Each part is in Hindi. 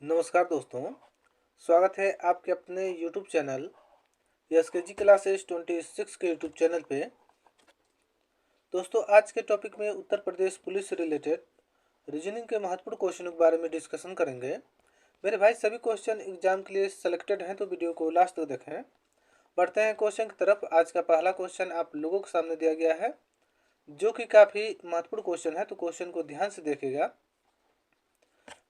नमस्कार दोस्तों। स्वागत है आपके अपने YouTube चैनल एसकेजी क्लासेस 26 के YouTube चैनल पे। दोस्तों, आज के टॉपिक में उत्तर प्रदेश पुलिस से रिलेटेड रीजनिंग के महत्वपूर्ण क्वेश्चनों के बारे में डिस्कशन करेंगे। मेरे भाई, सभी क्वेश्चन एग्जाम के लिए सेलेक्टेड हैं, तो वीडियो को लास्ट तक देखें। बढ़ते हैं क्वेश्चन की तरफ। आज का पहला क्वेश्चन आप लोगों के सामने दिया गया है, जो कि काफ़ी महत्वपूर्ण क्वेश्चन है, तो क्वेश्चन को ध्यान से देखिएगा।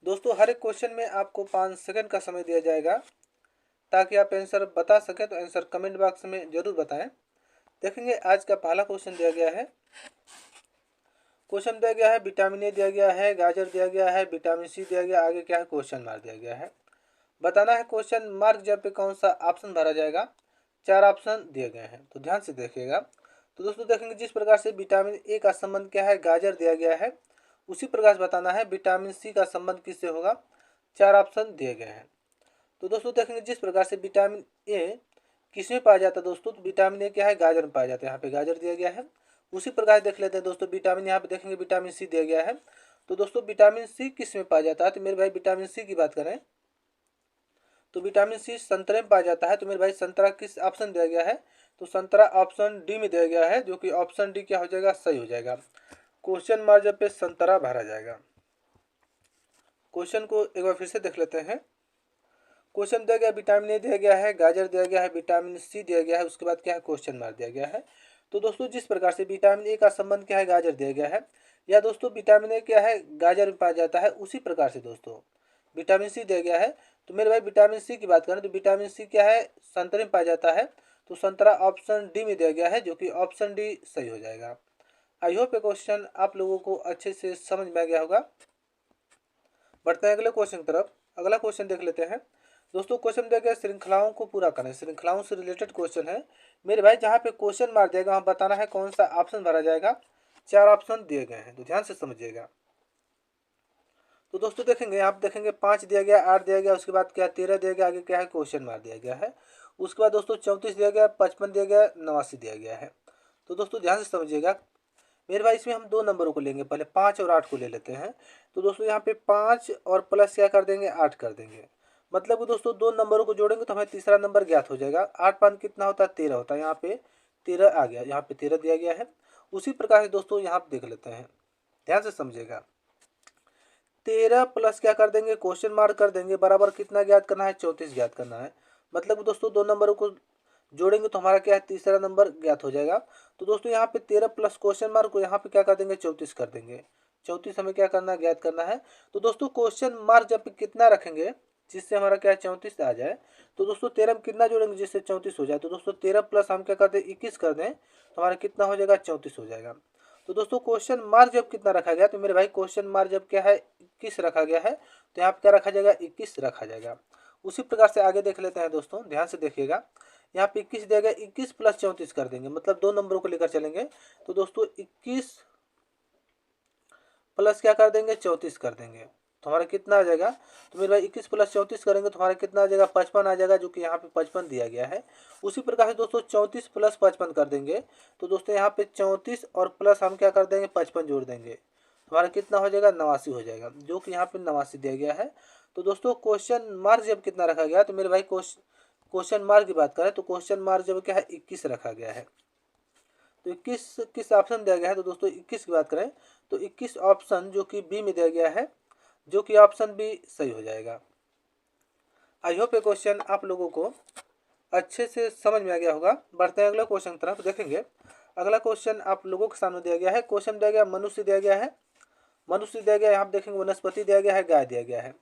दोस्तों, हर एक क्वेश्चन में आपको 5 सेकंड का समय दिया जाएगा ताकि आप आंसर बता सकें। तो आंसर कमेंट बॉक्स में जरूर बताएं। देखेंगे, आज का पहला क्वेश्चन दिया गया है। क्वेश्चन दिया गया है विटामिन ए दिया गया है, गाजर दिया गया है, विटामिन सी दिया गया, आगे क्या है क्वेश्चन मार्क दिया गया है। बताना है क्वेश्चन मार्क जब पे कौन सा ऑप्शन भरा जाएगा। 4 ऑप्शन दिए गए हैं, तो ध्यान से देखिएगा। तो दोस्तों देखेंगे, जिस प्रकार से विटामिन ए का संबंध क्या है, गाजर दिया गया है, उसी प्रकार से बताना है विटामिन सी का संबंध किससे होगा। 4 ऑप्शन दिए गए हैं। तो दोस्तों देखेंगे, जिस प्रकार से विटामिन ए किसमें पाया जाता है दोस्तों, तो विटामिन ए क्या है, गाजर में पाया जाता है। यहाँ पे गाजर दिया गया है। उसी प्रकार देख लेते हैं दोस्तों, विटामिन यहाँ पे देखेंगे विटामिन सी दिया गया है। तो दोस्तों विटामिन सी किस में पाया जाता है, तो मेरे भाई विटामिन सी की बात करें तो विटामिन सी संतरे में पाया जाता है। तो मेरे भाई संतरा किस ऑप्शन दिया गया है, तो संतरा ऑप्शन डी में दिया गया है, जो कि ऑप्शन डी क्या हो जाएगा, सही हो जाएगा। क्वेश्चन मार्क जब पे संतरा भरा जाएगा। क्वेश्चन को एक बार फिर से देख लेते हैं। क्वेश्चन दिया गया विटामिन ए दिया गया है, गाजर दिया गया है, विटामिन सी दिया गया है, उसके बाद क्या है क्वेश्चन मार्क दिया गया है। तो दोस्तों जिस प्रकार से विटामिन ए का संबंध क्या है, गाजर दिया गया है, या दोस्तों विटामिन ए क्या है, गाजर में पाया जाता है, उसी प्रकार से दोस्तों विटामिन सी दिया गया है। तो मेरे भाई विटामिन सी की बात करें तो विटामिन सी क्या है, संतरे में पाया जाता है। तो संतरा ऑप्शन डी में दिया गया है, जो कि ऑप्शन डी सही हो जाएगा। आई होप ये क्वेश्चन आप लोगों को अच्छे से समझ में आ गया होगा। बढ़ते हैं अगले क्वेश्चन की तरफ। अगला क्वेश्चन देख लेते हैं। दोस्तों क्वेश्चन दिया गया श्रृंखलाओं को पूरा करें। श्रृंखलाओं से रिलेटेड क्वेश्चन है मेरे भाई। जहाँ पे क्वेश्चन मार दिएगा वहाँ बताना है कौन सा ऑप्शन भरा जाएगा। 4 ऑप्शन दिए गए हैं, तो ध्यान से समझिएगा। तो दोस्तों देखेंगे, आप देखेंगे 5 दिया गया, 8 दिया गया, उसके बाद क्या 13 दिया गया, आगे क्या है क्वेश्चन मार दिया गया है। उसके बाद दोस्तों 34 दिया गया, 55 दिया गया, 89 दिया गया है। तो दोस्तों ध्यान से समझिएगा मेरे भाई। इसमें हम 2 नंबरों को लेंगे, पहले 5 और 8 को ले लेते हैं। तो दोस्तों यहाँ पे 5 और प्लस क्या कर देंगे, 8 कर देंगे। मतलब कि दोस्तों 2 नंबरों को जोड़ेंगे तो हमें तीसरा नंबर ज्ञात हो जाएगा। 8 5 कितना होता है, 13 होता है। यहाँ पे 13 आ गया, यहाँ पे 13 दिया गया है। उसी प्रकार से दोस्तों यहाँ पे देख लेते हैं, ध्यान से समझिएगा। 13 प्लस क्या कर देंगे, क्वेश्चन मार्क कर देंगे, बराबर कितना ज्ञात करना है, 34 ज्ञात करना है। मतलब दोस्तों 2 नंबरों को जोड़ेंगे तो हमारा क्या है, तीसरा नंबर ज्ञात हो जाएगा। तो दोस्तों यहाँ पे 13 प्लस क्वेश्चन मार्क को यहाँ पे क्या कर देंगे, 34 कर देंगे। 34 हमें क्या करना है, ज्ञात करना है। तो दोस्तों क्वेश्चन मार्क जब कितना रखेंगे जिससे हमारा क्या है 34 आ जाए, तो दोस्तों 13 में कितना जोड़ेंगे जिससे 34 हो जाए। तो दोस्तों 13 प्लस हम क्या कर दें, 21 कर दें, तो हमारा कितना हो जाएगा, 34 हो जाएगा। तो दोस्तों क्वेश्चन मार्क जब कितना रखा गया, तो मेरे भाई क्वेश्चन मार्क जब क्या है 21 रखा गया है, तो यहाँ पे क्या रखा जाएगा, 21 रखा जाएगा। उसी प्रकार से आगे देख लेते हैं दोस्तों, ध्यान से देखिएगा। यहाँ पे 21 दिया गया, 21 प्लस 34 कर देंगे, मतलब 2 नंबरों को लेकर चलेंगे। तो दोस्तों 21 प्लस क्या कर देंगे, 34 कर देंगे, तो हमारा कितना आ जाएगा, तो मेरे भाई 21 प्लस 34 करेंगे तो हमारा कितना आ जाएगा, 55 आ जाएगा, जो कि यहाँ पे 55 दिया गया है। उसी प्रकार से दोस्तों 34 प्लस 55 कर देंगे। तो दोस्तों यहाँ पे 34 और प्लस हम क्या कर देंगे, 55 जोड़ देंगे, हमारा कितना हो जाएगा, 89 हो जाएगा, जो कि यहाँ पे 89 दिया गया है। तो दोस्तों क्वेश्चन मार्क जब कितना रखा गया, तो मेरे भाई क्वेश्चन मार्क की बात करें तो क्वेश्चन मार्क जब क्या है 21 रखा गया है। तो 21 किस ऑप्शन दिया गया है, तो दोस्तों 21 की बात करें तो 21 ऑप्शन जो कि बी में दिया गया है, जो कि ऑप्शन बी सही हो जाएगा। आई होप ये क्वेश्चन आप लोगों को अच्छे से समझ में आ गया होगा। बढ़ते हैं अगले क्वेश्चन की तरफ। देखेंगे अगला क्वेश्चन आप लोगों के सामने दिया गया है। क्वेश्चन दिया गया मनुष्य दिया गया है, मनुष्य दिया गया है, यहाँ पे देखेंगे वनस्पति दिया गया है, गाय दिया गया है।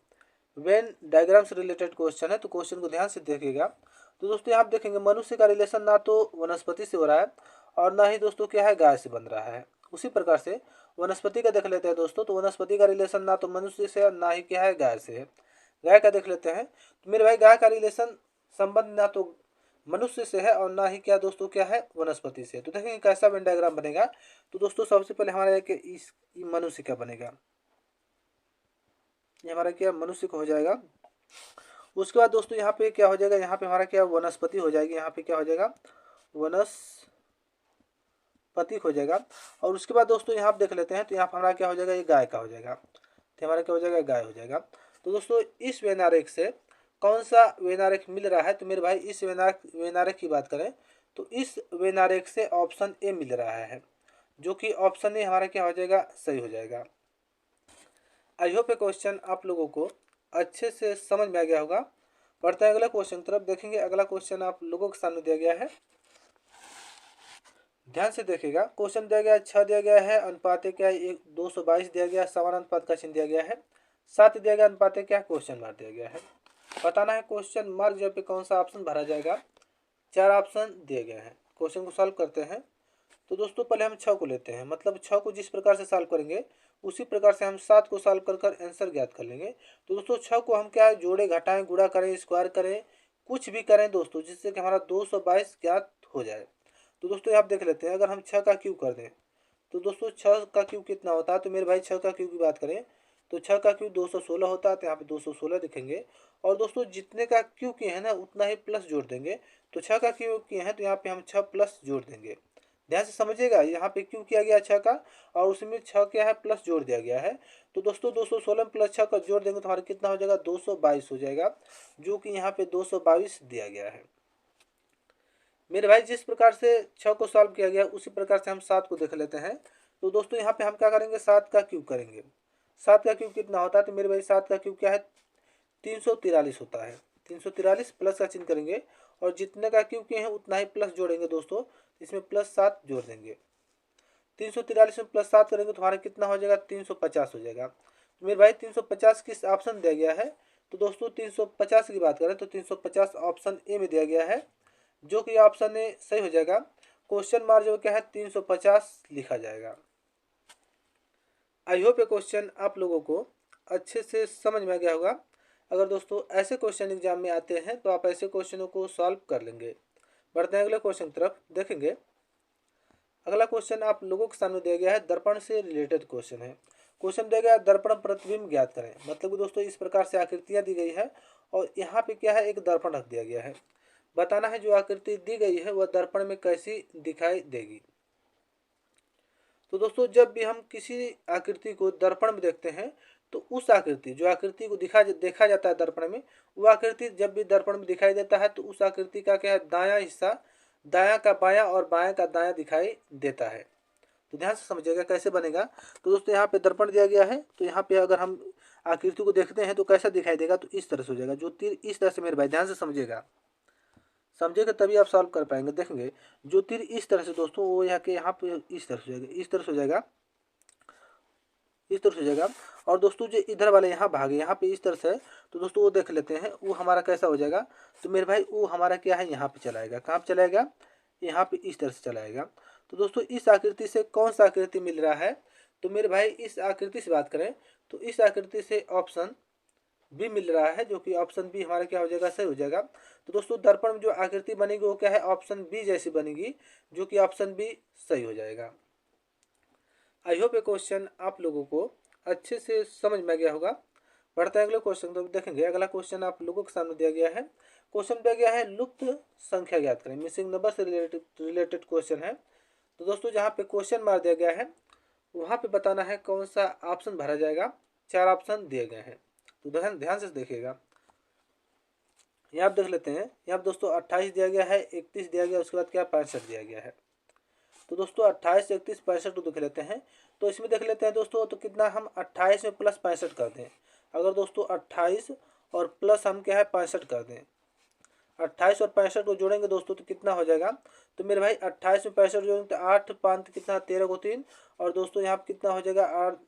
वेन डायग्राम से रिलेटेड क्वेश्चन है, तो क्वेश्चन को ध्यान से देखिएगा। तो दोस्तों यहाँ पे देखेंगे मनुष्य का रिलेशन ना तो वनस्पति से हो रहा है और ना ही दोस्तों क्या है, गाय से बन रहा है। उसी प्रकार से वनस्पति का देख लेते हैं दोस्तों। तो वनस्पति का रिलेशन ना तो मनुष्य से है, ना ही क्या है, गाय से है। गाय का देख लेते हैं, तो मेरे भाई गाय का रिलेशन संबंध ना तो मनुष्य से है और ना ही क्या दोस्तों क्या है, वनस्पति से। तो देखेंगे कैसा वेन डायग्राम बनेगा। तो दोस्तों सबसे पहले हमारा इस मनुष्य का बनेगा, ये हमारा क्या मनुष्य का हो जाएगा। उसके बाद दोस्तों यहाँ पे क्या हो जाएगा, यहाँ पे हमारा क्या वनस्पति हो जाएगी, यहाँ पे क्या हो जाएगा, वनस्पति हो जाएगा। और उसके बाद दोस्तों यहाँ पे देख लेते हैं, तो यहाँ पे हमारा क्या हो जाएगा, ये गाय का हो जाएगा। तो हमारा क्या हो जाएगा, गाय हो जाएगा। तो दोस्तों इस वेनारेख से कौन सा वेनारेख मिल रहा है? तो मेरे भाई इस वेनारेख की बात करें तो इस वेनारेख से ऑप्शन ए मिल रहा है, जो कि ऑप्शन ए हमारा क्या हो जाएगा? सही हो जाएगा। आई होप ये क्वेश्चन आप लोगों को अच्छे से समझ में आ गया होगा। बढ़ते हैं अगला क्वेश्चन की तरफ। देखेंगे अगला क्वेश्चन आप लोगों के सामने दिया गया है, ध्यान से देखिएगा। क्वेश्चन दिया गया है 6 दिया गया है, अनुपात क्या है 222 दिया गया है, समान अनुपात का चिन्ह दिया गया है, 7 दिया गया, अनुपात क्या है? क्वेश्चन मार्क दिया गया है। बताना है क्वेश्चन मार्क जब पे कौन सा ऑप्शन भरा जाएगा। 4 ऑप्शन दिए गए हैं। क्वेश्चन को सॉल्व करते हैं। तो दोस्तों पहले हम 6 को लेते हैं, मतलब 6 को जिस प्रकार से सॉल्व करेंगे उसी प्रकार से हम 7 को सॉल्व कर कर आंसर ज्ञात कर लेंगे। तो दोस्तों 6 को हम क्या है? जोड़े, घटाएं, गुणा करें, स्क्वायर करें, कुछ भी करें दोस्तों, जिससे कि हमारा 222 ज्ञात हो जाए। तो दोस्तों आप देख लेते हैं, अगर हम 6 का क्यूब कर दें तो दोस्तों 6 का क्यूब कितना होता है? तो मेरे भाई 6 का क्यूब की बात करें तो 6 का क्यूब 216 होता है, तो यहाँ पे 216 दिखेंगे। और दोस्तों जितने का क्यूब किए हैं ना उतना ही प्लस जोड़ देंगे। तो 6 का क्यूब किए हैं तो यहाँ पे हम 6 प्लस जोड़ देंगे। ध्यान से समझिएगा, यहाँ पे क्यूब किया गया 6 का और उसमें 6 क्या है? प्लस जोड़ दिया गया है। तो दोस्तों 216 प्लस 6 का जोड़ देंगे तो हमारा कितना हो जाएगा? 222 हो जाएगा, जो कि यहाँ पे 222 दिया गया है। मेरे भाई जिस प्रकार से 6 को सॉल्व किया गया उसी प्रकार से हम 7 को देख लेते हैं। तो दोस्तों यहाँ पे हम क्या करेंगे? 7 का क्यूब करेंगे। 7 का क्यूब कितना होता है? तो मेरे भाई 7 का क्यूब क्या है? 343 होता है। 343 प्लस का चिन्ह करेंगे और जितने का क्यूब किए हैं उतना ही प्लस जोड़ेंगे दोस्तों, इसमें प्लस 7 जोड़ देंगे। 343 में प्लस 7 करेंगे तो हमारा कितना हो जाएगा? 350 हो जाएगा। तो मेरे भाई 350 किस ऑप्शन दिया गया है? तो दोस्तों 350 की बात करें तो 350 ऑप्शन ए में दिया गया है, जो कि ऑप्शन ए सही हो जाएगा। क्वेश्चन मार्क जो क्या है? 350 लिखा जाएगा। आई होप ये क्वेश्चन आप लोगों को अच्छे से समझ में आ गया होगा। अगर दोस्तों ऐसे क्वेश्चन एग्जाम में आते हैं तो आप ऐसे क्वेश्चनों को सॉल्व कर लेंगे। बढ़ते हैं अगले क्वेश्चन की तरफ। देखेंगे अगला क्वेश्चन आप लोगों के सामने दिया गया है, दर्पण से रिलेटेड क्वेश्चन है। क्वेश्चन दिया गया है दर्पण प्रतिबिंब ज्ञात करें। मतलब कि दोस्तों इस प्रकार से आकृतियां दी गई है और यहाँ पे क्या है? एक दर्पण रख दिया गया है। बताना है जो आकृति दी गई है वह दर्पण में कैसी दिखाई देगी। तो दोस्तों जब भी हम किसी आकृति को दर्पण में देखते हैं तो उस आकृति, जो आकृति को देखा जाता है दर्पण में, वो आकृति जब भी दर्पण में दिखाई देता है तो उस आकृति का क्या है? दायां हिस्सा दायां का बायां और बायां का दायां दिखाई देता है। तो ध्यान से समझिएगा कैसे बनेगा। तो दोस्तों यहाँ पे दर्पण दिया गया है, तो यहाँ पे अगर हम आकृति को देखते हैं तो कैसा दिखाई देगा? तो इस तरह से हो जाएगा। जो तीर इस तरह से, मेरे भाई ध्यान से समझिएगा, समझेगा तभी आप सॉल्व कर पाएंगे। देखेंगे जो तीर इस तरह से दोस्तों, वो यहाँ के यहाँ पे इस तरह से हो जाएगा, इस तरह से हो जाएगा, इस तरह से हो जाएगा। और दोस्तों जो इधर वाले यहाँ भागे यहाँ पे इस तरह से है, तो दोस्तों वो देख लेते हैं वो हमारा कैसा हो जाएगा। तो मेरे भाई वो हमारा क्या है? यहाँ पे चलाएगा। कहाँ पे चलाएगा? यहाँ पे इस तरह से चलाएगा। तो दोस्तों इस आकृति से कौन सा आकृति मिल रहा है? तो मेरे भाई इस आकृति से बात करें तो इस आकृति से ऑप्शन बी मिल रहा है, जो कि ऑप्शन बी हमारा क्या हो जाएगा? सही हो जाएगा। तो दोस्तों दर्पण में जो आकृति बनेगी वो क्या है? ऑप्शन बी जैसी बनेगी, जो कि ऑप्शन बी सही हो जाएगा। आई होप ये क्वेश्चन आप लोगों को अच्छे से समझ में आ गया होगा। बढ़ते हैं अगले क्वेश्चन तो देखेंगे। अगला क्वेश्चन आप लोगों के सामने दिया गया है। क्वेश्चन दिया गया है लुप्त संख्या ज्ञात करें। मिसिंग नंबर से रिलेटेड क्वेश्चन है। तो दोस्तों जहाँ पे क्वेश्चन मार दिया गया है वहाँ पे बताना है कौन सा ऑप्शन भरा जाएगा। 4 ऑप्शन दिए गए हैं, तो ध्यान से देखिएगा। यहाँ आप देख लेते हैं, यहाँ पे दोस्तों 28 दिया गया है, 31 दिया गया, उसके बाद क्या 65 दिया गया है। तो दोस्तों 28, 31, 65 को देख लेते हैं। तो इसमें देख लेते हैं दोस्तों, तो कितना हम 28 में प्लस 65 कर दें। अगर दोस्तों 28 और प्लस हम क्या है 65 कर दें, 28 और 65 को जोड़ेंगे दोस्तों तो कितना हो जाएगा? तो मेरे भाई 28 में 65 जोड़ेंगे तो 8 5 कितना 13 को 3, और दोस्तों यहाँ पे कितना हो जाएगा 8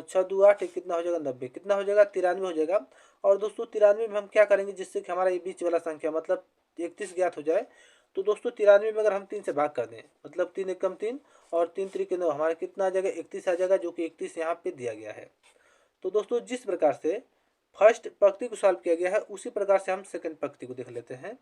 6 2 8, कितना हो जाएगा 90, कितना हो जाएगा 93 हो जाएगा। और दोस्तों 93 में हम क्या करेंगे जिससे कि हमारा ये बीच वाला संख्या मतलब 31 ज्ञात हो जाए। तो दोस्तों 93 में अगर हम 3 से भाग कर दें, मतलब 3 एकम 3 और 3 3 9, हमारा कितना आ जाएगा 31 आ जाएगा, जो कि 31 यहाँ पे दिया गया है। तो दोस्तों जिस प्रकार से फर्स्ट पंक्ति को सॉल्व किया गया है उसी प्रकार से हम सेकंड पंक्ति को देख लेते हैं।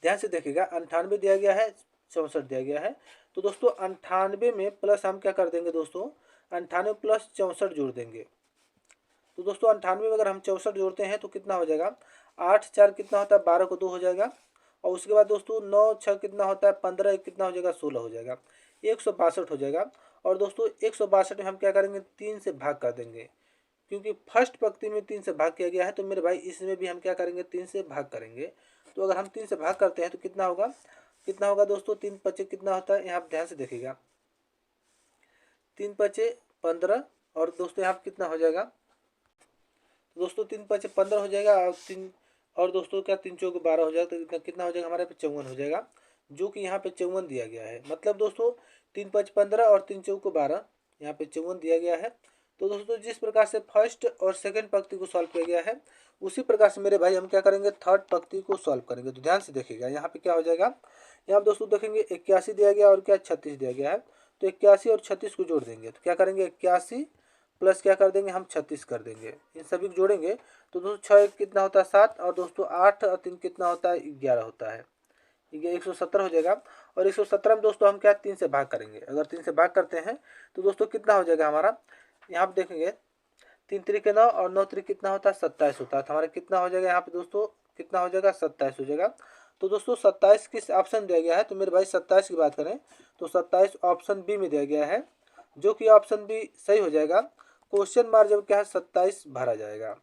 ध्यान से देखिएगा, 98 दिया गया है, 64 दिया गया है। तो दोस्तों 98 में प्लस हम क्या कर देंगे दोस्तों, 98 प्लस 64 जोड़ देंगे। तो दोस्तों 98 में अगर हम 64 जोड़ते हैं तो कितना हो जाएगा, 8 4 कितना होता है 12 को 2 हो जाएगा। और उसके बाद दोस्तों 9 6 कितना होता है 15, कितना हो जाएगा 16 हो जाएगा, 162 हो जाएगा। और दोस्तों 162 में हम क्या करेंगे 3 से भाग कर देंगे, क्योंकि फर्स्ट पंक्ति में 3 से भाग किया गया है, तो मेरे भाई इसमें भी हम क्या करेंगे, 3 से भाग करेंगे। तो अगर हम 3 से भाग करते हैं तो कितना होगा, कितना होगा दोस्तों, 3 पचे कितना होता है, यहाँ आप ध्यान से देखिएगा, 3 पचे 15, और दोस्तों यहाँ कितना हो जाएगा, दोस्तों 3 पचे 15 हो जाएगा, और 3 और दोस्तों क्या 3 चौके 12 हो जाएगा, तो कितना हो जाएगा हमारे पे 54 हो जाएगा, जो कि यहाँ पे 54 दिया गया है। मतलब दोस्तों 3 पच 15 और 3 चौके 12, यहाँ पे 54 दिया गया है। तो दोस्तों जिस प्रकार से फर्स्ट और सेकंड पंक्ति को सॉल्व किया गया है, उसी प्रकार से मेरे भाई हम क्या करेंगे, थर्ड पंक्ति को सॉल्व करेंगे। तो ध्यान से देखिएगा, यहाँ पे क्या हो जाएगा, यहाँ दोस्तों देखेंगे 81 दिया गया और क्या 36 दिया गया है, तो 81 और 36 को जोड़ देंगे, तो क्या करेंगे 81 प्लस क्या कर देंगे हम 36 कर देंगे, इन सभी को जोड़ेंगे तो दोस्तों 6 कितना होता है 7, और दोस्तों 8 और 3 कितना होता है 11 होता है, 170 हो जाएगा। और 170 में दोस्तों हम क्या 3 से भाग करेंगे, अगर 3 से भाग करते हैं तो दोस्तों कितना हो जाएगा हमारा, यहाँ पे देखेंगे 3 त्रिक 9 और 9 त्रिक कितना होता है 27 होता है, तो हमारा कितना हो जाएगा यहाँ पे दोस्तों, कितना हो जाएगा 27 हो जाएगा। तो दोस्तों 27 किस ऑप्शन दिया गया है, तो मेरे भाई 27 की बात करें तो 27 ऑप्शन बी में दिया गया है, जो कि ऑप्शन बी सही हो जाएगा। क्वेश्चन मार्क जब क्या है 27 भरा जाएगा।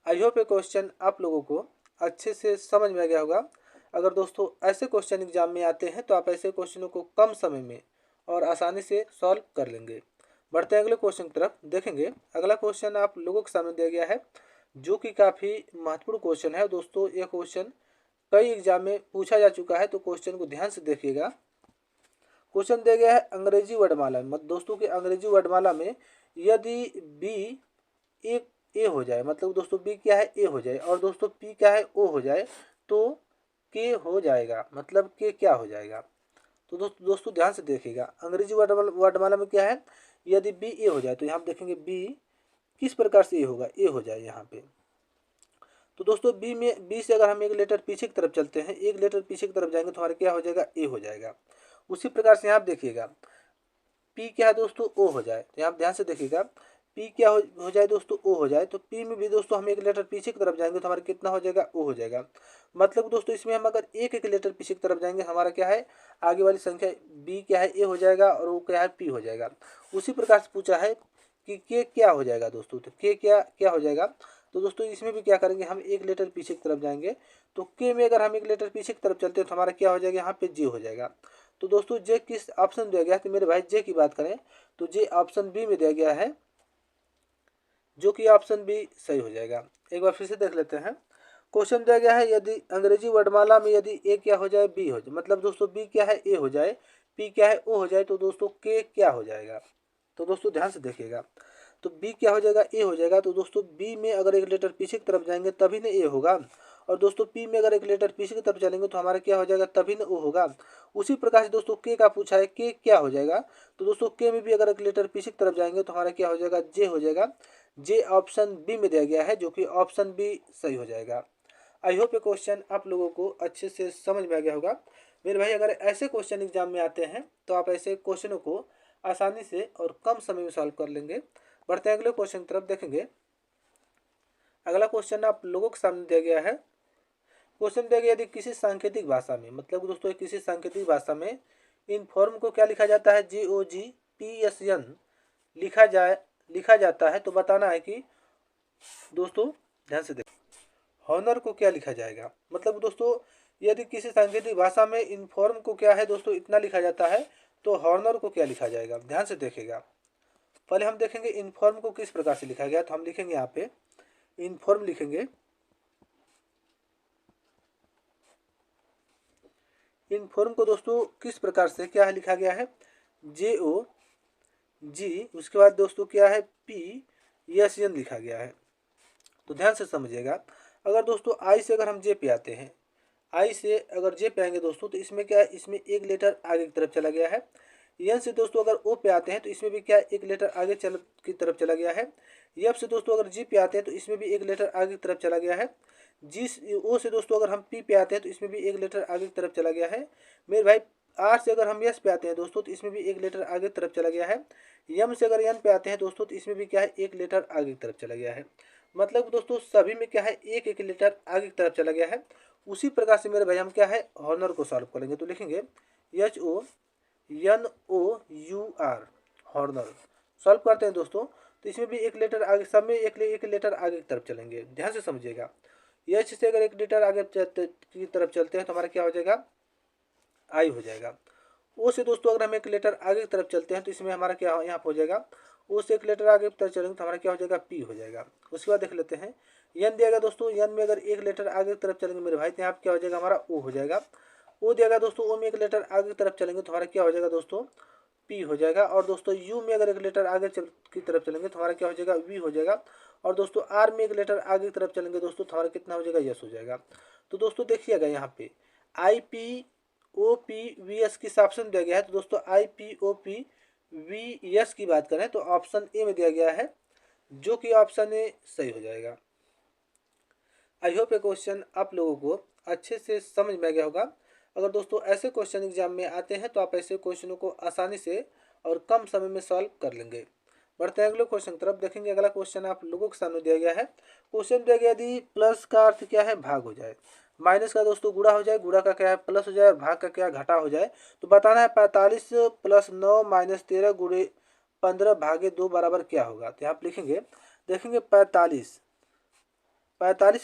आई होप ये क्वेश्चन आप लोगों को अच्छे से समझ में आ गया होगा। अगर दोस्तों ऐसे क्वेश्चन एग्जाम में आते हैं तो आप ऐसे क्वेश्चनों को कम समय में और आसानी से सॉल्व कर लेंगे। बढ़ते हैं अगले क्वेश्चन की तरफ। देखेंगे अगला क्वेश्चन आप लोगों के सामने दिया गया है, जो कि काफ़ी महत्वपूर्ण क्वेश्चन है दोस्तों। यह क्वेश्चन कई एग्जाम में पूछा जा चुका है, तो क्वेश्चन को ध्यान से देखिएगा। क्वेश्चन दिया गया है अंग्रेजी वर्णमाला में, दोस्तों की अंग्रेजी वर्णमाला में यदि बी एक ए हो जाए, मतलब दोस्तों बी क्या है ए हो जाए, और दोस्तों पी क्या है ओ हो जाए, तो के हो जाएगा, मतलब के क्या हो जाएगा। तो दोस्तों ध्यान से देखिएगा, अंग्रेजी वर्णमाला में क्या है, यदि बी ए हो जाए, तो यहाँ देखेंगे बी किस प्रकार से ए होगा, ए हो जाए यहाँ पे। तो दोस्तों बी से अगर हम एक लेटर पीछे की तरफ चलते हैं, एक लेटर पीछे की तरफ जाएंगे तो हमारा क्या हो जाएगा, ए हो जाएगा। उसी प्रकार से यहाँ देखिएगा पी क्या है दोस्तों ओ हो जाए, तो यहाँ ध्यान से देखिएगा पी क्या हो जाए दोस्तों ओ हो जाए, तो पी में भी दोस्तों हम एक लेटर पीछे की तरफ जाएंगे तो हमारा कितना हो जाएगा ओ हो जाएगा। मतलब दोस्तों इसमें हम अगर एक एक लेटर पीछे की तरफ जाएंगे, हमारा क्या है आगे वाली संख्या बी क्या है ए हो जाएगा, और वो क्या है पी हो जाएगा। उसी प्रकार से पूछा है कि के क्या हो जाएगा दोस्तों, तो के क्या क्या हो जाएगा। तो दोस्तों इसमें भी क्या करेंगे, हम एक लेटर पीछे की तरफ जाएंगे, तो के में अगर हम एक लेटर पीछे की तरफ चलते हैं तो हमारा क्या हो जाएगा, यहाँ पे जे हो जाएगा। तो दोस्तों जे किस ऑप्शन दिया गया है, तो मेरे भाई जे की बात करें तो जे ऑप्शन बी में दिया गया है, जो कि ऑप्शन बी सही हो जाएगा। एक बार फिर से देख लेते हैं। क्वेश्चन दिया गया है यदि अंग्रेजी वर्णमाला में यदि ए क्या हो जाए बी हो जाए, मतलब दोस्तों बी क्या है ए हो जाए, पी क्या है ओ हो जाए, तो दोस्तों के क्या हो जाएगा। तो दोस्तों ध्यान से देखिएगा, तो बी क्या हो जाएगा ए हो जाएगा। तो दोस्तों बी में अगर एक लेटर पीछे की तरफ जाएंगे तभी ना ए होगा, और दोस्तों पी में अगर एक लेटर पीछे की तरफ चलेंगे तो हमारा क्या हो जाएगा, तभी ना ओ होगा। उसी प्रकार से दोस्तों के का पूछा है के क्या हो जाएगा, तो दोस्तों के में भी अगर एक लेटर पीछे की तरफ जाएंगे तो हमारा क्या हो जाएगा जे हो जाएगा। जे ऑप्शन बी में दिया गया है, जो कि ऑप्शन बी सही हो जाएगा। आई होप ये क्वेश्चन आप लोगों को अच्छे से समझ में आ गया होगा। मेरे भाई अगर ऐसे क्वेश्चन एग्जाम में आते हैं तो आप ऐसे क्वेश्चनों को आसानी से और कम समय में सॉल्व कर लेंगे। बढ़ते हैं अगले क्वेश्चन की तरफ। देखेंगे अगला क्वेश्चन आप लोगों के सामने दिया गया है। क्वेश्चन दिया गया यदि किसी सांकेतिक भाषा में, मतलब दोस्तों किसी सांकेतिक भाषा में इन फॉर्म को क्या लिखा जाता है, GOGPSN लिखा जाता है, तो बताना है कि दोस्तों ध्यान से देखो हॉनर को क्या लिखा जाएगा। मतलब दोस्तों यदि किसी सांकेतिक भाषा में इन फॉर्म को क्या है दोस्तों इतना लिखा जाता है, तो हॉनर को क्या लिखा जाएगा। ध्यान से देखेगा, पहले हम देखेंगे इन फॉर्म को किस प्रकार से लिखा गया। तो हम लिखेंगे यहाँ पे इन फॉर्म लिखेंगे, इन फॉर्म को दोस्तों किस प्रकार से क्या है लिखा गया है, JOG, उसके बाद दोस्तों क्या है PSN लिखा गया है। तो ध्यान से समझिएगा, अगर दोस्तों आई से अगर हम जे पे आते हैं, आई से अगर जे पे आएंगे दोस्तों, तो इसमें क्या है, इसमें एक लेटर आगे की तरफ चला गया है। एन से दोस्तों अगर ओ पे आते हैं तो इसमें भी क्या एक लेटर आगे की तरफ चला गया है। एफ से दोस्तों अगर जी पे आते हैं तो इसमें भी एक लेटर आगे की तरफ चला गया है। ओ से दोस्तों अगर हम पी पे आते हैं तो इसमें भी एक लेटर आगे की तरफ चला गया है। मेरे भाई आर से अगर हम एस पे आते हैं दोस्तों तो इसमें भी एक लेटर आगे की तरफ चला गया है। एम से अगर एन पे आते हैं दोस्तों तो इसमें भी क्या है एक लेटर आगे की तरफ चला गया है। मतलब दोस्तों सभी में क्या है एक एक लेटर आगे की तरफ चला गया है। उसी प्रकार से मेरे भाई हम क्या है हॉनर को सॉल्व करेंगे। तो लिखेंगे HONOUR हॉर्नर। सॉल्व करते हैं दोस्तों, तो इसमें भी एक लेटर आगे, सब में एक लेटर आगे की तरफ चलेंगे, ध्यान से समझिएगा। एच से अगर एक लेटर आगे की तरफ चलते हैं तो हमारा क्या हो जाएगा, आई हो जाएगा। ओ से दोस्तों अगर हम एक लेटर आगे की तरफ चलते हैं तो इसमें हमारा क्या यहाँ पर हो जाएगा, ओ से एक लेटर आगे की तरफ चलेंगे तो हमारा क्या हो जाएगा, पी हो जाएगा। उसके बाद देख लेते हैं एन दिया गया दोस्तों, एन में अगर एक लेटर आगे की तरफ चलेंगे मेरे भाई तो यहाँ क्या हो जाएगा, हमारा ओ हो जाएगा। ओ दिया गया दोस्तों, ओ में एक लेटर आगे की तरफ चलेंगे तो हमारा क्या हो जाएगा दोस्तों, पी हो जाएगा। और दोस्तों यू में अगर एक लेटर आगे की तरफ चलेंगे तो हमारा क्या हो जाएगा, वी हो जाएगा। और दोस्तों आर में एक लेटर आगे की तरफ चलेंगे दोस्तों तो हमारा कितना हो जाएगा, यस हो जाएगा। तो दोस्तों देखिएगा यहाँ पे I P O P V S किस ऑप्शन दिया गया है, तो दोस्तों I P O P V S की बात करें तो ऑप्शन ए में दिया गया है, जो कि ऑप्शन ए सही हो जाएगा। आई होप ये क्वेश्चन आप लोगों को अच्छे से समझ में आ गया होगा। अगर दोस्तों ऐसे क्वेश्चन एग्जाम में आते हैं तो आप ऐसे क्वेश्चनों को आसानी से और कम समय में सॉल्व कर लेंगे। बढ़ते हैं अगले क्वेश्चन की तरफ। देखेंगे अगला क्वेश्चन आप लोगों के सामने दिया गया है। क्वेश्चन दिया गया यदि प्लस का अर्थ क्या है, भाग हो जाए, माइनस का दोस्तों गुणा हो जाए, गुणा का क्या है प्लस हो जाए, और भाग का क्या घटा हो जाए, तो बताना है 45 प्लस 9 माइनस 13 गुणे 15 भागे 2 बराबर क्या होगा। तो यहाँ आप लिखेंगे, देखेंगे 45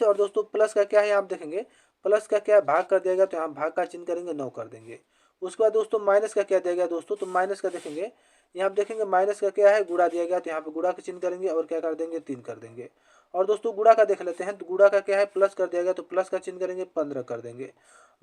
और दोस्तों प्लस का क्या है, आप देखेंगे प्लस का क्या है, भाग कर दिया गया तो यहाँ भाग का चिन्ह करेंगे 9 कर देंगे। उसके बाद दोस्तों माइनस का क्या दिया गया दोस्तों, तो माइनस का देखेंगे यहाँ आप देखेंगे माइनस का क्या है, गुणा दिया गया तो यहाँ पे गुणा का चिन्ह करेंगे और क्या कर देंगे 3 कर देंगे। और दोस्तों गुणा का देख लेते हैं, तो गुणा का क्या है, प्लस कर दिया गया तो प्लस का चिन्ह करेंगे 15 कर देंगे।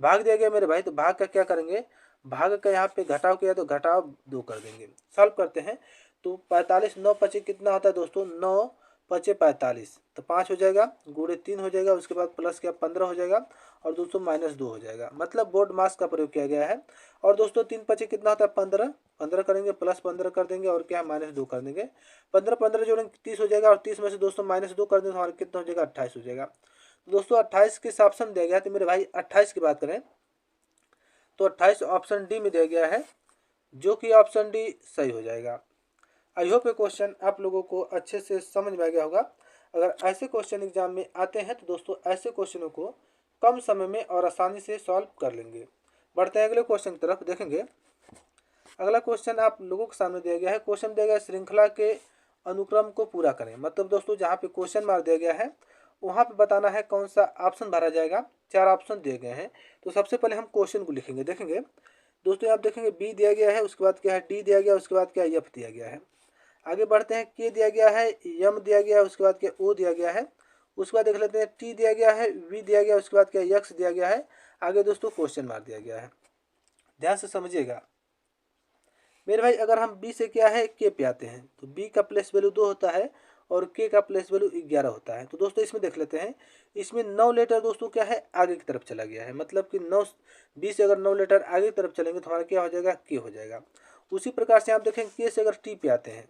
भाग दिया गया मेरे भाई, तो भाग का क्या करेंगे, भाग का यहाँ पे घटाव किया तो घटाव 2 कर देंगे। सॉल्व करते हैं तो 45 9 पचे कितना होता है दोस्तों, 9 पचे 45 तो 5 हो जाएगा, गुणे 3 हो जाएगा, उसके बाद प्लस क्या 15 हो जाएगा और दोस्तों माइनस 2 हो जाएगा, मतलब बोर्ड मास का प्रयोग किया गया है। और दोस्तों 3 पचे कितना होता है 15, 15 करेंगे प्लस 15 कर देंगे और क्या माइनस 2 कर देंगे। 15 15 जोड़ेंगे 30 हो जाएगा और 30 में से दोस्तों माइनस 2 कर देंगे तो हमारा कितना हो जाएगा 28 हो जाएगा। तो दोस्तों 28 किस ऑप्शन दिया गया, तो मेरे भाई 28 की बात करें तो 28 ऑप्शन डी में दिया गया है, जो कि ऑप्शन डी सही हो जाएगा। आई होप ये क्वेश्चन आप लोगों को अच्छे से समझ में आ गया होगा। अगर ऐसे क्वेश्चन एग्जाम में आते हैं तो दोस्तों ऐसे क्वेश्चनों को कम समय में और आसानी से सॉल्व कर लेंगे। बढ़ते हैं अगले क्वेश्चन की तरफ। देखेंगे अगला क्वेश्चन आप लोगों के सामने दिया गया है। क्वेश्चन दिया गया श्रृंखला के अनुक्रम को पूरा करें, मतलब दोस्तों जहाँ पे क्वेश्चन मार्क दिया गया है वहाँ पे बताना है कौन सा ऑप्शन भरा जाएगा। 4 ऑप्शन दिए गए हैं, तो सबसे पहले हम क्वेश्चन को लिखेंगे। देखेंगे दोस्तों आप देखेंगे बी दिया गया है, उसके बाद क्या है डी दिया गया, उसके बाद क्या एफ दिया गया है। आगे बढ़ते हैं, के दिया गया है, यम दिया गया है, उसके बाद क्या ओ दिया गया है। उसके बाद देख लेते हैं टी दिया गया है, वी दिया गया, उसके बाद क्या यक्स दिया गया है। आगे दोस्तों क्वेश्चन मार्क दिया गया है, ध्यान से समझिएगा मेरे भाई। अगर हम बी से क्या है के पे आते हैं तो बी का प्लेस वैल्यू 2 होता है और के का प्लेस वैल्यू 11 होता है। तो दोस्तों इसमें देख लेते हैं, इसमें 9 लेटर दोस्तों क्या है आगे की तरफ चला गया है, मतलब कि 9 बी से अगर 9 लेटर आगे की तरफ चलेंगे तो हमारा क्या हो जाएगा के हो जाएगा। उसी प्रकार से आप देखेंगे के से अगर टी पे आते हैं,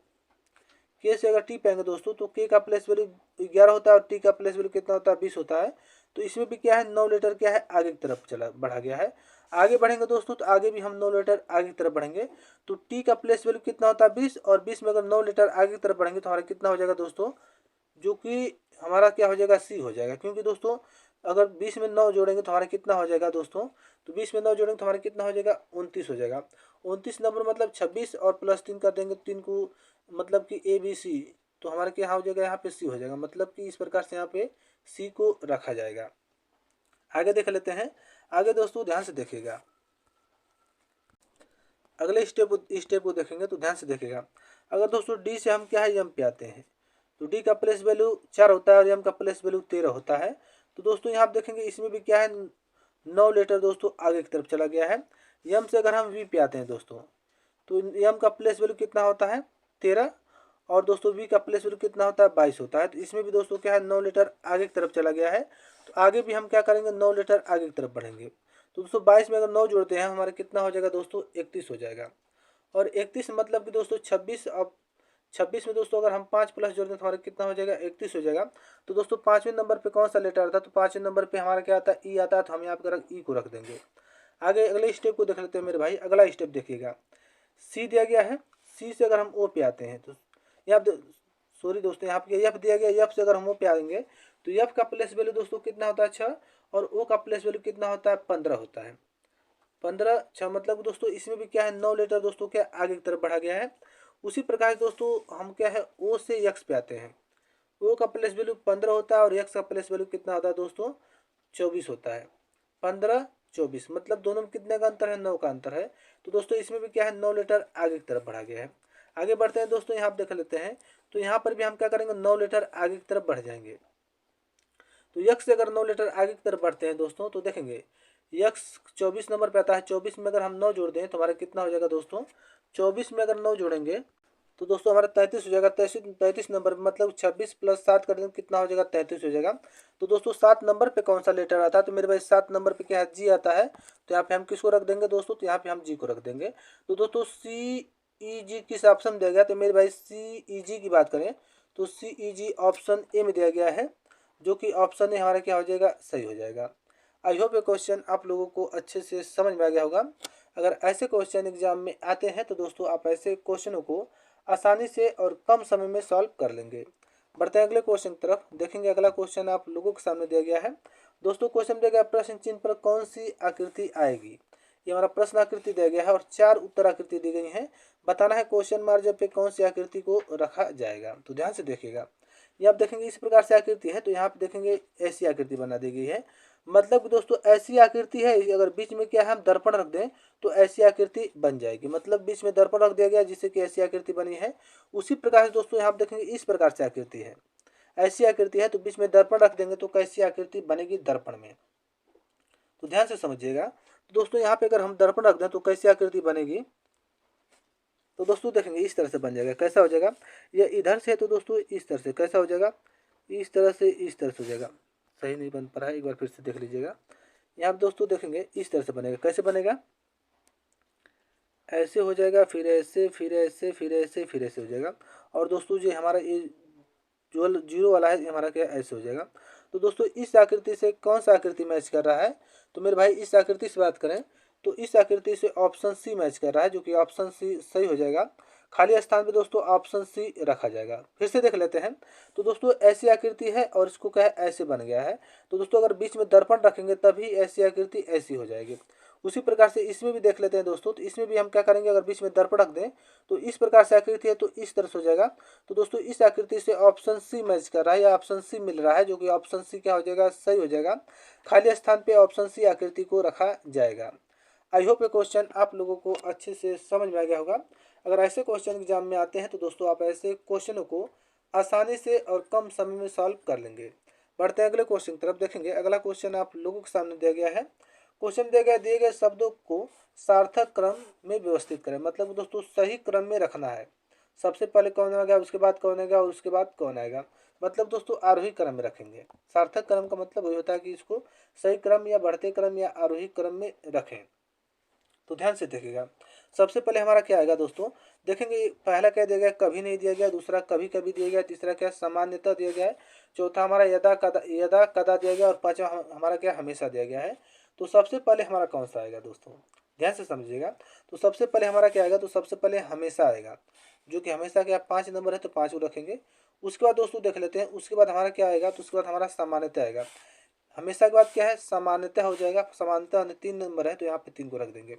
के से अगर टी पे आएंगे दोस्तों तो के का प्लेस वैल्यू 11 होता है और टी का प्लेस वैल्यू कितना होता है 20 होता है। तो इसमें भी क्या है 9 लेटर क्या है आगे की तरफ चला बढ़ा गया है। आगे बढ़ेंगे दोस्तों तो आगे भी हम 9 लेटर आगे की तरफ बढ़ेंगे, तो टी का प्लेस वैल्यू कितना होता है 20 और 20 में अगर 9 लेटर आगे की तरफ बढ़ेंगे तो हमारा कितना हो जाएगा दोस्तों, जो कि हमारा क्या हो जाएगा सी हो जाएगा। क्योंकि दोस्तों अगर 20 में 9 जोड़ेंगे तो हमारा कितना हो जाएगा दोस्तों, तो 20 में 9 जोड़ेंगे तो हमारा कितना हो जाएगा 29 हो जाएगा। 29 नंबर मतलब 26 और प्लस 3 कर देंगे 3 को, मतलब कि ए बी सी, तो हमारा क्या हो जाएगा यहाँ पे सी हो जाएगा, मतलब कि इस प्रकार से यहाँ पे सी को रखा जाएगा। आगे देख लेते हैं, आगे दोस्तों ध्यान से देखिएगा, अगले स्टेप को देखेंगे तो ध्यान से देखिएगा। अगर दोस्तों डी से हम क्या है एम पे आते हैं तो डी का प्लेस वैल्यू 4 होता है और एम का प्लेस वैल्यू 13 होता है। तो दोस्तों यहाँ आप देखेंगे इसमें भी क्या है 9 लेटर दोस्तों आगे की तरफ चला गया है। एम से अगर हम वी पे आते हैं दोस्तों तो एम का प्लेस वैल्यू कितना होता है 13 और दोस्तों वी का प्लेस वैल्यू कितना होता है 22 होता है। तो इसमें भी दोस्तों क्या है 9 लेटर आगे की तरफ चला गया है, तो आगे भी हम क्या करेंगे 9 लेटर आगे की तरफ बढ़ेंगे। तो दोस्तों 22 में अगर 9 जोड़ते हैं हमारा कितना हो जाएगा दोस्तों 31 हो जाएगा। और 31 मतलब कि दोस्तों 26, अब 26 में दोस्तों अगर हम 5 प्लस जोड़ते हैं तो हमारा कितना हो जाएगा 31 हो जाएगा। तो दोस्तों 5वें नंबर पे कौन सा लेटर आता है, तो 5वें नंबर पे हमारा क्या आता है ई आता है, तो हम यहाँ पर ई को रख देंगे। आगे अगले स्टेप को देख लेते हैं मेरे भाई। अगला स्टेप देखिएगा, सी दिया गया है, सी से अगर हम ओ पे आते हैं तो यहाँ सॉरी दोस्तों यहाँ पे एफ दिया गया, एफ से अगर हम ओ पे आएंगे तो एफ का प्लेस वैल्यू दोस्तों कितना होता है 6 और ओ का प्लेस वैल्यू कितना होता है 15 होता है। 15 6 मतलब दोस्तों इसमें भी क्या है 9 लेटर दोस्तों क्या आगे की तरफ बढ़ा गया है। उसी प्रकार से दोस्तों हम क्या है ओ से यक्स पे आते हैं। ओ का प्लेस वैल्यू 15 होता है और यक्स का प्लेस वैल्यू कितना होता है दोस्तों 24 होता है। 15 24 मतलब दोनों में कितने का अंतर है 9 का अंतर है। तो दोस्तों इसमें भी क्या है 9 लीटर आगे की तरफ बढ़ा गया है। आगे बढ़ते हैं दोस्तों, यहाँ आप देख लेते हैं तो यहाँ पर भी हम क्या करेंगे 9 लीटर आगे की तरफ बढ़ जाएंगे। तो यक्स से अगर 9 लीटर आगे की तरफ बढ़ते हैं दोस्तों तो देखेंगे यक्स 24 नंबर पे आता है। 24 में अगर हम 9 जोड़ दें तो हमारा कितना हो जाएगा दोस्तों 24 में अगर 9 जोड़ेंगे तो दोस्तों हमारा 33 हो जाएगा। 33 नंबर मतलब 26 प्लस 7 कर देंगे कितना हो जाएगा 33 हो जाएगा। तो दोस्तों 7 नंबर पे कौन सा लेटर आता है तो मेरे भाई 7 नंबर पे क्या है जी आता है। तो यहाँ पे हम किसको रख देंगे दोस्तों तो यहाँ पे हम जी को रख देंगे। तो दोस्तों सी ई जी किस ऑप्शन में दिया गया तो मेरे भाई सी ई जी की बात करें तो सी ई जी ऑप्शन ए में दिया गया है, जो कि ऑप्शन ए हमारा क्या हो जाएगा सही हो जाएगा। आई होप ये क्वेश्चन आप लोगों को अच्छे से समझ में आ गया होगा। अगर ऐसे क्वेश्चन एग्जाम में आते हैं तो दोस्तों आप ऐसे क्वेश्चनों को आसानी से और कम समय में सॉल्व कर लेंगे। बढ़ते हैं अगले क्वेश्चन की तरफ। देखेंगे अगला क्वेश्चन आप लोगों के सामने दिया गया है। दोस्तों क्वेश्चन दिया गया प्रश्न चिन्ह पर कौन सी आकृति आएगी। ये हमारा प्रश्न आकृति दिया गया है और 4 उत्तर आकृति दी गई हैं। बताना है क्वेश्चन मार्जिन पे कौन सी आकृति को रखा जाएगा। तो ध्यान से देखिएगा, ये आप देखेंगे इस प्रकार से आकृति है तो यहाँ पे देखेंगे ऐसी आकृति बना दी गई है। मतलब कि दोस्तों ऐसी आकृति है अगर बीच में क्या है हम दर्पण रख दें तो ऐसी आकृति बन जाएगी। मतलब बीच में दर्पण रख दिया गया जिससे कि ऐसी आकृति बनी है। उसी प्रकार से दोस्तों यहाँ पे देखेंगे इस प्रकार से आकृति है, ऐसी आकृति है तो बीच में दर्पण रख देंगे तो कैसी आकृति बनेगी दर्पण में। तो ध्यान से समझिएगा। तो दोस्तों यहाँ पे अगर हम दर्पण रख दें तो कैसी आकृति बनेगी तो दोस्तों देखेंगे इस तरह से बन जाएगा। कैसा हो जाएगा, ये इधर से है तो दोस्तों इस तरह से कैसा हो जाएगा इस तरह से हो जाएगा। सही नहीं बन पा रहा है, एक बार फिर से देख लीजिएगा। यहाँ पे दोस्तों देखेंगे इस तरह से बनेगा। कैसे बनेगा, ऐसे हो जाएगा फिर ऐसे फिर ऐसे फिर ऐसे फिर ऐसे हो जाएगा। और दोस्तों जो हमारा ये जो जीरो वाला है ये हमारा क्या ऐसे हो जाएगा। तो दोस्तों इस आकृति से कौन सा आकृति मैच कर रहा है तो मेरे भाई इस आकृति से बात करें तो इस आकृति से ऑप्शन सी मैच कर रहा है, जो कि ऑप्शन सी सही हो जाएगा। खाली स्थान पे दोस्तों ऑप्शन सी रखा जाएगा। फिर से देख लेते हैं। तो दोस्तों ऐसी आकृति है और इसको क्या है ऐसे बन गया है। तो दोस्तों अगर बीच में दर्पण रखेंगे तभी ऐसी आकृति ऐसी हो जाएगी। उसी प्रकार से इसमें भी देख लेते हैं दोस्तों। तो इसमें भी हम क्या करेंगे अगर बीच में दर्पण रख दें तो इस प्रकार से आकृति है तो इस तरह से हो जाएगा। तो दोस्तों इस आकृति से ऑप्शन सी मैच कर रहा है या ऑप्शन सी मिल रहा है, जो कि ऑप्शन सी क्या हो जाएगा सही हो जाएगा। खाली स्थान पे ऑप्शन सी आकृति को रखा जाएगा। आई होप ये क्वेश्चन आप लोगों को अच्छे से समझ में आ गया होगा। अगर ऐसे क्वेश्चन एग्जाम में आते हैं तो दोस्तों आप ऐसे क्वेश्चनों को आसानी से और कम समय में सॉल्व कर लेंगे। बढ़ते हैं अगले क्वेश्चन की तरफ। देखेंगे अगला क्वेश्चन आप लोगों के सामने दिया गया है। क्वेश्चन दिया गया दिए गए शब्दों को सार्थक क्रम में व्यवस्थित करें। मतलब दोस्तों सही क्रम में रखना है। सबसे पहले कौन आएगा, उसके बाद कौन आएगा और उसके बाद कौन आएगा। मतलब दोस्तों आरोही क्रम में रखेंगे। सार्थक क्रम का मतलब वही होता है कि इसको सही क्रम या बढ़ते क्रम या आरोही क्रम में रखें। तो ध्यान से देखिएगा। सबसे पहले हमारा क्या आएगा दोस्तों, देखेंगे पहला क्या दिया गया कभी नहीं दिया गया, दूसरा कभी कभी दिया गया, तीसरा क्या सामान्यतः दिया गया है, चौथा हमारा यदा कदा दिया गया और पांचवा हमारा क्या हमेशा दिया गया है। तो सबसे पहले हमारा कौन सा आएगा दोस्तों, ध्यान से समझिएगा। तो सबसे पहले हमारा क्या आएगा, तो सबसे पहले हमेशा आएगा, जो कि हमेशा क्या 5 नंबर है तो 5 को रखेंगे। उसके बाद दोस्तों देख लेते हैं, उसके बाद हमारा क्या आएगा, तो उसके बाद हमारा सामान्यतः आएगा। हमेशा के बाद क्या है सामान्यतः हो जाएगा। सामान्यतः 3 नंबर है तो यहाँ पे 3 को रख देंगे।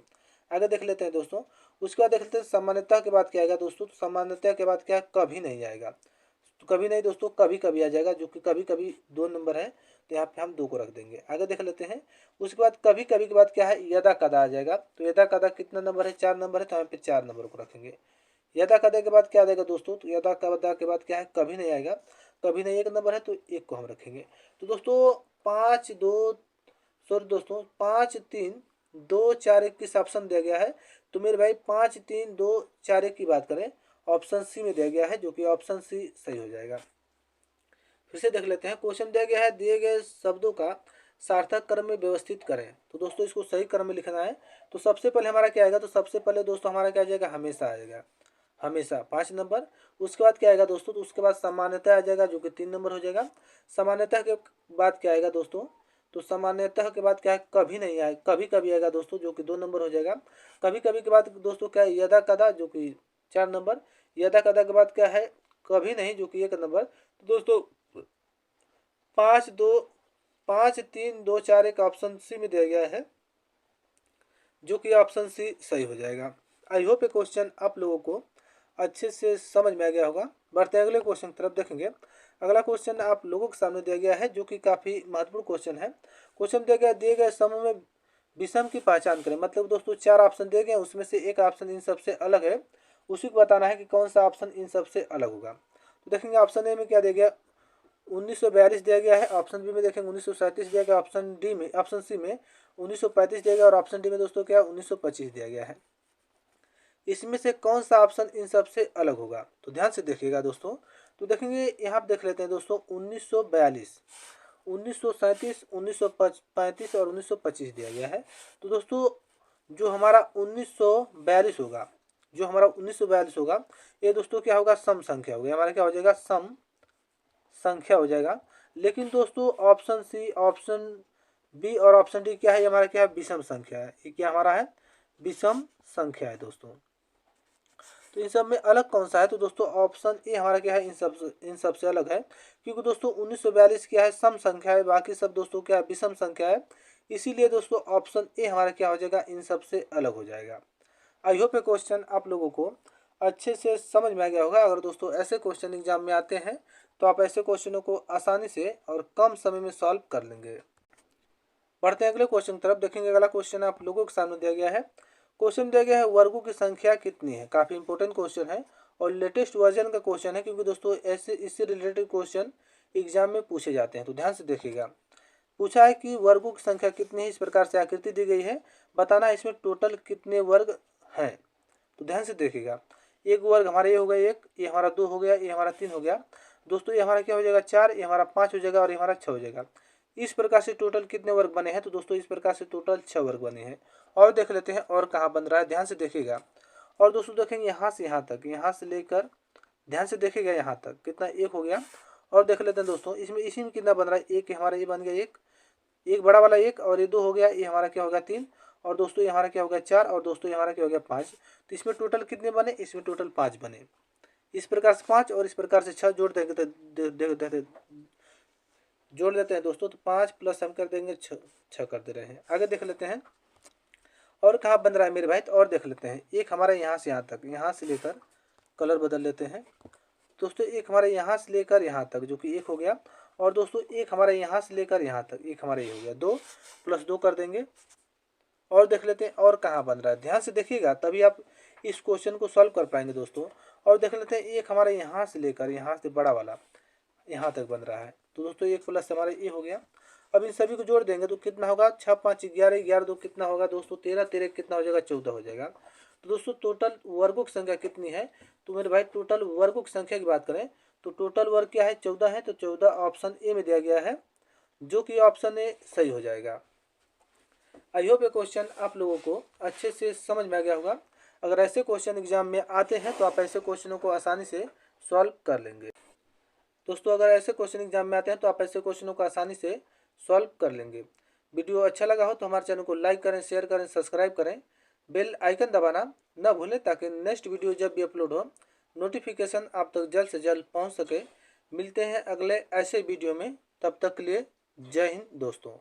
आगे देख लेते हैं दोस्तों। उसके बाद देख लेते हैं सामान्यतः के बाद क्या आएगा दोस्तों, तो सामान्यतः के बाद क्या कभी नहीं आएगा। तो कभी नहीं दोस्तों कभी कभी आ जाएगा, जो कि कभी कभी 2 नंबर है तो यहाँ पे हम 2 को रख देंगे। आगे देख लेते हैं। उसके बाद कभी कभी के बाद क्या है यदा कदा आ जाएगा। तो यदा कदा कितना नंबर है 4 नंबर है तो यहाँ पे 4 नंबर को रखेंगे। यदा कदा के बाद क्या आ जाएगा दोस्तों, तो यदा कदा के बाद क्या है कभी नहीं आएगा। कभी नहीं 1 नंबर है तो 1 को हम रखेंगे। तो दोस्तों 5 3 2 4 1 किस ऑप्शन दिया गया है, तो मेरे भाई 5 3 2 4 1 की बात करें ऑप्शन सी में दिया गया है, जो कि ऑप्शन सी सही हो जाएगा। फिर से देख लेते हैं। क्वेश्चन दिया गया है दिए गए शब्दों का सार्थक क्रम में व्यवस्थित करें। तो दोस्तों इसको सही क्रम में लिखना है। तो सबसे पहले हमारा क्या आएगा, तो सबसे पहले दोस्तों हमारा क्या आ जाएगा हमेशा आएगा, हमेशा 5 नंबर। उसके बाद क्या आएगा दोस्तों, तो उसके बाद सामान्यतः आ जाएगा, जो कि 3 नंबर हो जाएगा। सामान्यतः के बाद क्या आएगा दोस्तों, तो सामान्यतः के बाद क्या है कभी नहीं आएगा, कभी कभी आएगा दोस्तों, जो कि 2 नंबर हो जाएगा। कभी कभी के बाद दोस्तों क्या है यदा कदा, जो कि 4 नंबर। यदा कदा के बाद क्या है कभी नहीं, जो कि 1 नंबर। तो दोस्तों 5 3 2 4 1 ऑप्शन सी में दिया गया है, जो कि ऑप्शन सी सही हो जाएगा। आई होप ये क्वेश्चन आप लोगों को अच्छे से समझ में आ गया होगा। बढ़ते हैं अगले क्वेश्चन की तरफ देखेंगे। अगला क्वेश्चन आप लोगों के सामने दिया गया है जो कि काफ़ी महत्वपूर्ण क्वेश्चन है। क्वेश्चन दिया गया, दिए गए समूह में विषम की पहचान करें। मतलब दोस्तों 4 ऑप्शन दिए गए, उसमें से एक ऑप्शन इन सबसे अलग है, उसी को बताना है कि कौन सा ऑप्शन इन सबसे अलग होगा। तो देखेंगे ऑप्शन ए में क्या दिया गया, 1942 दिया गया है। ऑप्शन बी में देखेंगे 1937 दिया गया। ऑप्शन डी में, ऑप्शन सी में 1935 दिया गया और ऑप्शन डी में दोस्तों क्या 1925 दिया गया है। इसमें से कौन सा ऑप्शन इन सबसे अलग होगा, तो ध्यान से देखिएगा दोस्तों। तो देखेंगे यहाँ पे देख लेते हैं दोस्तों 1942, 1937, 1935 और 1925 दिया गया है। तो दोस्तों जो हमारा 1942 होगा, जो हमारा 1942 होगा, ये दोस्तों क्या होगा, सम संख्या होगी। हमारा क्या हो जाएगा, सम संख्या हो जाएगा। लेकिन दोस्तों ऑप्शन सी, ऑप्शन बी और ऑप्शन डी क्या है, ये हमारा क्या है, विषम संख्या है। ये क्या हमारा है, विषम संख्या है दोस्तों। तो इन सब में अलग कौन सा है, तो दोस्तों ऑप्शन ए हमारा क्या है, इन सब से अलग है। क्योंकि दोस्तों 1942 क्या है, सम संख्या है, बाकी सब दोस्तों क्या है, विषम संख्या है। इसीलिए दोस्तों ऑप्शन ए हमारा क्या हो जाएगा, इन सब से अलग हो जाएगा। आई होप ये क्वेश्चन आप लोगों को अच्छे से समझ में आ गया होगा। अगर दोस्तों ऐसे क्वेश्चन एग्जाम में आते हैं तो आप ऐसे क्वेश्चनों को आसानी से और कम समय में सॉल्व कर लेंगे। बढ़ते हैं अगले क्वेश्चन की तरफ देखेंगे। अगला क्वेश्चन आप लोगों के सामने दिया गया है। क्वेश्चन दिया गया है वर्गों की संख्या कितनी है। काफ़ी इंपॉर्टेंट क्वेश्चन है और लेटेस्ट वर्जन का क्वेश्चन है, क्योंकि दोस्तों ऐसे इससे रिलेटेड क्वेश्चन एग्जाम में पूछे जाते हैं। तो ध्यान से देखिएगा। पूछा है कि वर्गों की संख्या कितनी है, इस प्रकार से आकृति दी गई है, बताना इसमें टोटल कितने वर्ग हैं। तो ध्यान से देखिएगा। एक वर्ग हमारा ये हो गया 1, ये हमारा 2 हो गया, ये हमारा 3 हो गया दोस्तों, ये हमारा क्या हो जाएगा 4, ये हमारा 5 हो जाएगा और ये हमारा 6 हो जाएगा। इस प्रकार से टोटल कितने वर्ग बने हैं, तो दोस्तों इस प्रकार से टोटल 6 वर्ग बने हैं। और देख लेते हैं और कहाँ बन रहा है, ध्यान से देखिएगा। और दोस्तों देखेंगे यहाँ से यहाँ तक, यहाँ से लेकर, ध्यान से देखिएगा यहाँ तक कितना 1 हो गया। और देख लेते हैं दोस्तों इसमें, इसी में कितना बन रहा है, एक हमारा ये बन गया 1, एक बड़ा वाला 1 और ये 2 हो गया, ये हमारा क्या होगा 3 और दोस्तों ये हमारा क्या हो गया 4 और दोस्तों ये हमारा क्या हो गया 5। तो इसमें टोटल कितने बने, इसमें टोटल 5 बने। इस प्रकार से 5 और इस प्रकार से 6 जोड़ देंगे तो जोड़ लेते हैं दोस्तों। तो 5 प्लस हम कर देंगे 6 कर दे रहे हैं। आगे देख लेते हैं और कहाँ बन रहा है मेरे भाई, तो और देख लेते हैं। एक हमारा यहाँ से यहाँ तक, यहाँ से लेकर, कलर बदल लेते हैं दोस्तों, एक हमारे यहाँ से लेकर यहाँ तक जो कि 1 हो गया। और दोस्तों एक हमारे यहाँ से लेकर यहाँ तक, एक हमारा ये हो गया 2 प्लस 2 कर देंगे। और देख लेते हैं और कहाँ बन रहा है, ध्यान से देखिएगा तभी आप इस क्वेश्चन को सॉल्व कर पाएंगे दोस्तों। और देख लेते हैं एक हमारे यहाँ से लेकर, यहाँ से बड़ा वाला यहाँ तक बन रहा है। तो दोस्तों 1 प्लस हमारा ये हो गया। अब इन सभी को जोड़ देंगे तो कितना होगा, 6 5 11, 11 2 कितना होगा दोस्तों 13, 13 कितना हो जाएगा 14 हो जाएगा। तो दोस्तों टोटल वर्गों की संख्या कितनी है, तो मेरे भाई टोटल वर्गों की संख्या की बात करें तो टोटल वर्ग क्या है, 14 है। तो 14 ऑप्शन ए में दिया गया है, जो कि ऑप्शन ए सही हो जाएगा। आई होप ये क्वेश्चन आप लोगों को अच्छे से समझ में आ गया होगा। अगर ऐसे क्वेश्चन एग्जाम में आते हैं तो आप ऐसे क्वेश्चनों को आसानी से सॉल्व कर लेंगे दोस्तों। अगर ऐसे क्वेश्चन एग्जाम में आते हैं तो आप ऐसे क्वेश्चनों को आसानी से सॉल्व कर लेंगे। वीडियो अच्छा लगा हो तो हमारे चैनल को लाइक करें, शेयर करें, सब्सक्राइब करें, बेल आइकन दबाना न भूलें, ताकि नेक्स्ट वीडियो जब भी अपलोड हो नोटिफिकेशन आप तक जल्द से जल्द पहुंच सके। मिलते हैं अगले ऐसे वीडियो में, तब तक के लिए जय हिंद दोस्तों।